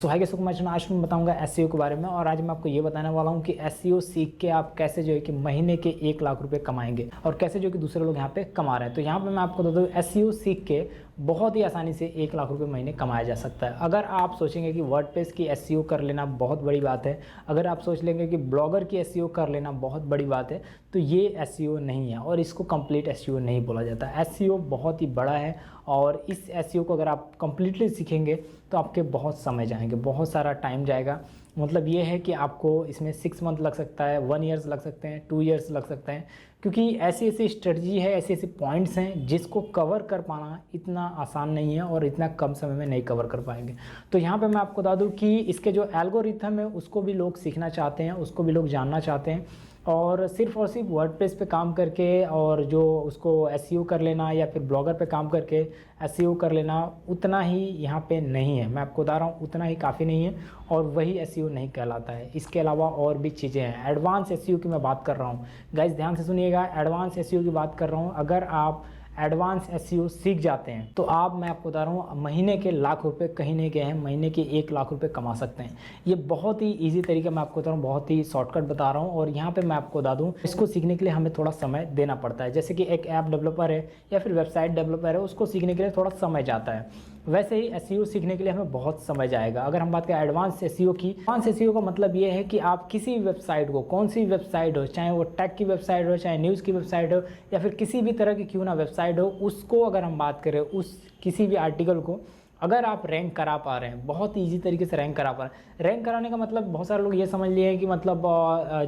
तो हाई कैसे आज मैं बताऊंगा एसईओ के बारे में। और आज मैं आपको ये बताने वाला हूँ कि एसईओ सीख के आप कैसे जो है कि महीने के 1 लाख रुपए कमाएंगे और कैसे जो कि दूसरे लोग यहाँ पे कमा रहे हैं। तो यहाँ पे मैं आपको बता दूँ एसईओ सीख के बहुत ही आसानी से 1 लाख रुपए महीने कमाया जा सकता है। अगर आप सोचेंगे कि वर्डप्रेस की एसईओ कर लेना बहुत बड़ी बात है, अगर आप सोच लेंगे कि ब्लॉगर की एसईओ कर लेना बहुत बड़ी बात है, तो ये एसईओ नहीं है और इसको कंप्लीट एसईओ नहीं बोला जाता। एसईओ बहुत ही बड़ा है और इस एसईओ को अगर आप कंप्लीटली सीखेंगे तो आपके बहुत समय जाएंगे, बहुत सारा टाइम जाएगा। मतलब ये है कि आपको इसमें 6 मंथ लग सकता है, 1 ईयर्स लग सकते हैं, 2 ईयर्स लग सकते हैं, क्योंकि ऐसी ऐसी स्ट्रेटजी है, ऐसे ऐसे पॉइंट्स हैं जिसको कवर कर पाना इतना आसान नहीं है और इतना कम समय में नहीं कवर कर पाएंगे। तो यहाँ पे मैं आपको बता दूँ कि इसके जो एल्गोरिथम है उसको भी लोग सीखना चाहते हैं, उसको भी लोग जानना चाहते हैं। और सिर्फ वर्डप्रेस पे काम करके और जो उसको एसईओ कर लेना या फिर ब्लॉगर पे काम करके एसईओ कर लेना उतना ही यहाँ पे नहीं है। मैं आपको बता रहा हूँ उतना ही काफ़ी नहीं है और वही एसईओ नहीं कहलाता है। इसके अलावा और भी चीज़ें हैं। एडवांस एसईओ की मैं बात कर रहा हूँ, गाइस ध्यान से सुनिएगा। एडवांस एसईओ की बात कर रहा हूँ। अगर आप एडवांस एसईओ सीख जाते हैं तो मैं आपको बता रहा हूँ महीने के लाख रुपए कहीं नहीं गए हैं, महीने के 1 लाख रुपए कमा सकते हैं। ये बहुत ही इजी तरीका मैं आपको बता रहा हूँ, बहुत ही शॉर्टकट बता रहा हूँ। और यहाँ पे मैं आपको बता दूँ इसको सीखने के लिए हमें थोड़ा समय देना पड़ता है। जैसे कि एक ऐप डेवलपर है या फिर वेबसाइट डेवलपर है, उसको सीखने के लिए थोड़ा समय जाता है, वैसे ही एसईओ सीखने के लिए हमें बहुत समय जाएगा। अगर हम बात करें एडवांस एसईओ की, एडवांस एसईओ का मतलब ये है कि आप किसी वेबसाइट को, कौन सी वेबसाइट हो, चाहे वो टेक की वेबसाइट हो, चाहे न्यूज़ की वेबसाइट हो या फिर किसी भी तरह की क्यों ना वेबसाइट हो, उसको अगर हम बात करें उस किसी भी आर्टिकल को अगर आप रैंक करा पा रहे हैं, बहुत ईजी तरीके से रैंक करा पा रहे हैं। रैंक कराने का मतलब बहुत सारे लोग ये समझ लिए हैं कि मतलब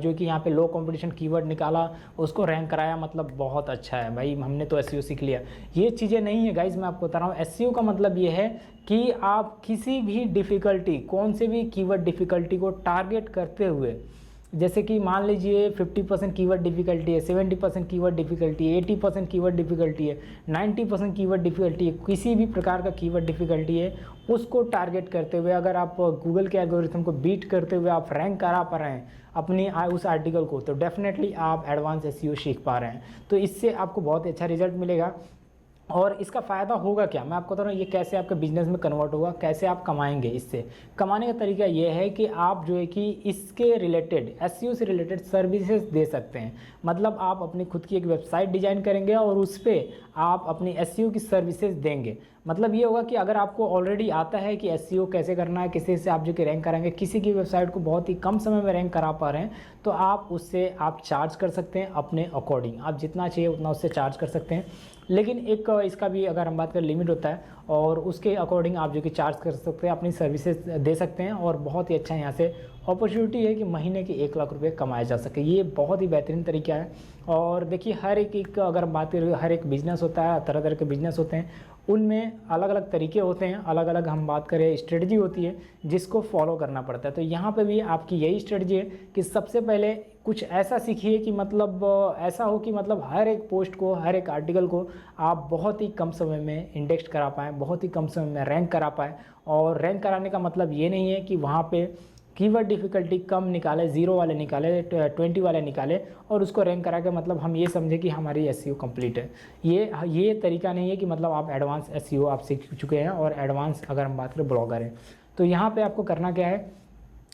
जो कि यहाँ पे लो कंपटीशन कीवर्ड निकाला उसको रैंक कराया मतलब बहुत अच्छा है भाई, हमने तो एसईओ सीख लिया। ये चीज़ें नहीं है गाइज, मैं आपको बता रहा हूँ। एसईओ का मतलब ये है कि आप किसी भी डिफ़िकल्टी, कौन से भी कीवर्ड डिफ़िकल्टी को टारगेट करते हुए, जैसे कि मान लीजिए 50% कीवर्ड डिफ़िकल्टी है, 70% कीवर्ड डिफ़िकल्टी है, 80% कीवर्ड डिफ़िकल्टी है, 90% कीवर्ड डिफ़िकल्टी है, किसी भी प्रकार का कीवर्ड डिफ़िकल्टी है, उसको टारगेट करते हुए अगर आप गूगल के एल्गोरिथम को बीट करते हुए आप रैंक करा पा रहे हैं अपनी उस आर्टिकल को, तो डेफिनेटली आप एडवांस एसईओ सीख पा रहे हैं। तो इससे आपको बहुत अच्छा रिजल्ट मिलेगा। और इसका फ़ायदा होगा क्या, मैं आपको बता रहा हूँ ये कैसे आपके बिजनेस में कन्वर्ट होगा, कैसे आप कमाएंगे। इससे कमाने का तरीका ये है कि आप जो है कि इसके रिलेटेड, एसईओ से रिलेटेड सर्विसेज दे सकते हैं। मतलब आप अपनी खुद की एक वेबसाइट डिजाइन करेंगे और उस पर आप अपनी एसईओ की सर्विसेज देंगे। मतलब ये होगा कि अगर आपको ऑलरेडी आता है कि एसईओ कैसे करना है, किसी से आप जो कि रैंक कराएंगे, किसी की वेबसाइट को बहुत ही कम समय में रैंक करा पा रहे हैं, तो आप उससे आप चार्ज कर सकते हैं अपने अकॉर्डिंग। आप जितना चाहिए उतना उससे चार्ज कर सकते हैं, लेकिन एक इसका भी अगर हम बात करें लिमिट होता है और उसके अकॉर्डिंग आप जो कि चार्ज कर सकते हैं, अपनी सर्विसेज दे सकते हैं। और बहुत ही अच्छा यहाँ से अपॉर्चुनिटी है कि महीने के 1 लाख रुपए कमाए जा सके। ये बहुत ही बेहतरीन तरीका है। और देखिए हर एक अगर हम बात करें, हर एक बिजनेस होता है, तरह तरह के बिजनेस होते हैं, उनमें अलग अलग तरीके होते हैं, अलग अलग हम बात करें स्ट्रेटजी होती है जिसको फॉलो करना पड़ता है। तो यहाँ पे भी आपकी यही स्ट्रेटजी है कि सबसे पहले कुछ ऐसा सीखिए कि मतलब ऐसा हो कि मतलब हर एक पोस्ट को, हर एक आर्टिकल को आप बहुत ही कम समय में इंडेक्स करा पाएँ, बहुत ही कम समय में रैंक करा पाएँ। और रैंक कराने का मतलब ये नहीं है कि वहाँ पे कीवर्ड डिफ़िकल्टी कम निकाले, 0 वाले निकाले, 20 वाले निकाले और उसको रैंक करा के मतलब हम ये समझे कि हमारी एसईओ कंप्लीट है। ये तरीका नहीं है कि मतलब आप एडवांस एसईओ आप सीख चुके हैं और एडवांस अगर हम बात करें ब्लॉगर हैं। तो यहाँ पे आपको करना क्या है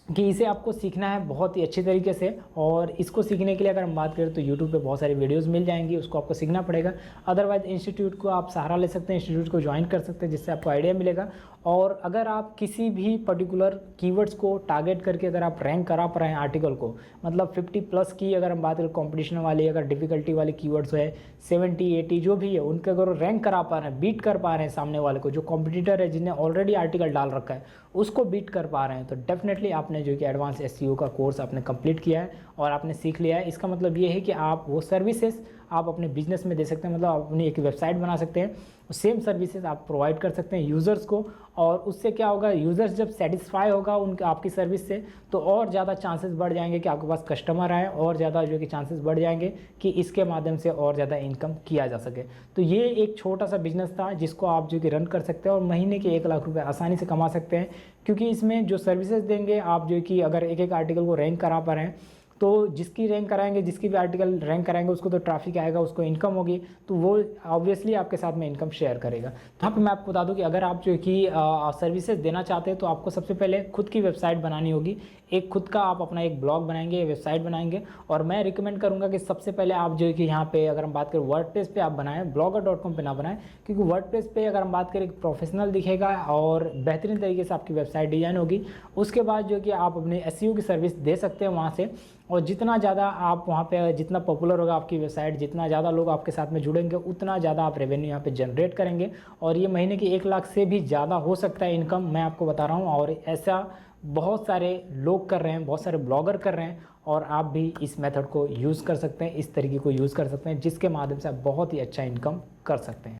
कि इसे आपको सीखना है बहुत ही अच्छी तरीके से। और इसको सीखने के लिए अगर हम बात करें तो यूट्यूब पे बहुत सारी वीडियोस मिल जाएंगी, उसको आपको सीखना पड़ेगा। अदरवाइज इंस्टीट्यूट को आप सहारा ले सकते हैं, इंस्टीट्यूट को ज्वाइन कर सकते हैं, जिससे आपको आइडिया मिलेगा। और अगर आप किसी भी पर्टिकुलर कीवर्ड्स को टारगेट करके अगर आप रैंक करा पा रहे हैं आर्टिकल को, मतलब 50+ की अगर हम बात करें कॉम्पिटिशन वाली, अगर डिफ़िकल्टी वाली कीवर्ड्स है, 70 80 जो भी है, उनके अगर रैंक करा पा रहे हैं, बीट कर पा रहे हैं सामने वाले को, जो कॉम्पिटिटर है जिसने ऑलरेडी आर्टिकल डाल रखा है उसको बीट कर पा रहे हैं, तो डेफिनेटली आपने जो कि एडवांस एसईओ का कोर्स आपने कंप्लीट किया है और आपने सीख लिया है। इसका मतलब ये है कि आप वो सर्विसेज आप अपने बिजनेस में दे सकते हैं। मतलब आप अपनी एक वेबसाइट बना सकते हैं, सेम सर्विसेज आप प्रोवाइड कर सकते हैं यूज़र्स को। और उससे क्या होगा, यूज़र्स जब सेटिस्फाई होगा उनके आपकी सर्विस से, तो और ज़्यादा चांसेस बढ़ जाएंगे कि आपके पास कस्टमर आए, और ज़्यादा जो कि चांसेस बढ़ जाएंगे कि इसके माध्यम से और ज़्यादा इनकम किया जा सके। तो ये एक छोटा सा बिजनेस था जिसको आप जो कि रन कर सकते हैं और महीने के 1 लाख रुपये आसानी से कमा सकते हैं। क्योंकि इसमें जो सर्विसेज देंगे आप, जो कि अगर एक एक आर्टिकल को रैंक करा पा रहे हैं तो जिसकी रैंक कराएंगे, जिसकी भी आर्टिकल रैंक कराएंगे उसको तो ट्रैफिक आएगा, उसको इनकम होगी, तो वो ऑब्वियसली आपके साथ में इनकम शेयर करेगा। तो यहाँ पे मैं आपको बता दूं कि अगर आप जो कि सर्विसेज देना चाहते हैं तो आपको सबसे पहले खुद की वेबसाइट बनानी होगी। एक खुद का आप अपना एक ब्लॉग बनाएंगे, वेबसाइट बनाएंगे, और मैं रिकमेंड करूँगा कि सबसे पहले आप जो कि यहाँ पे अगर हम बात करें वर्डप्रेस पे आप बनाएं, blogger.com पे ना बनाएं, क्योंकि वर्डप्रेस पे अगर हम बात करें प्रोफेशनल दिखेगा और बेहतरीन तरीके से आपकी वेबसाइट डिजाइन होगी। उसके बाद जो कि आप अपने एसईओ की सर्विस दे सकते हैं वहाँ से, और जितना ज़्यादा आप वहाँ पे जितना पॉपुलर होगा आपकी वेबसाइट, जितना ज़्यादा लोग आपके साथ में जुड़ेंगे, उतना ज़्यादा आप रेवेन्यू यहाँ पे जनरेट करेंगे, और ये महीने की 1 लाख से भी ज़्यादा हो सकता है इनकम, मैं आपको बता रहा हूँ। और ऐसा बहुत सारे लोग कर रहे हैं, बहुत सारे ब्लॉगर कर रहे हैं, और आप भी इस मेथड को यूज़ कर सकते हैं, इस तरीके को यूज़ कर सकते हैं, जिसके माध्यम से आप बहुत ही अच्छा इनकम कर सकते हैं।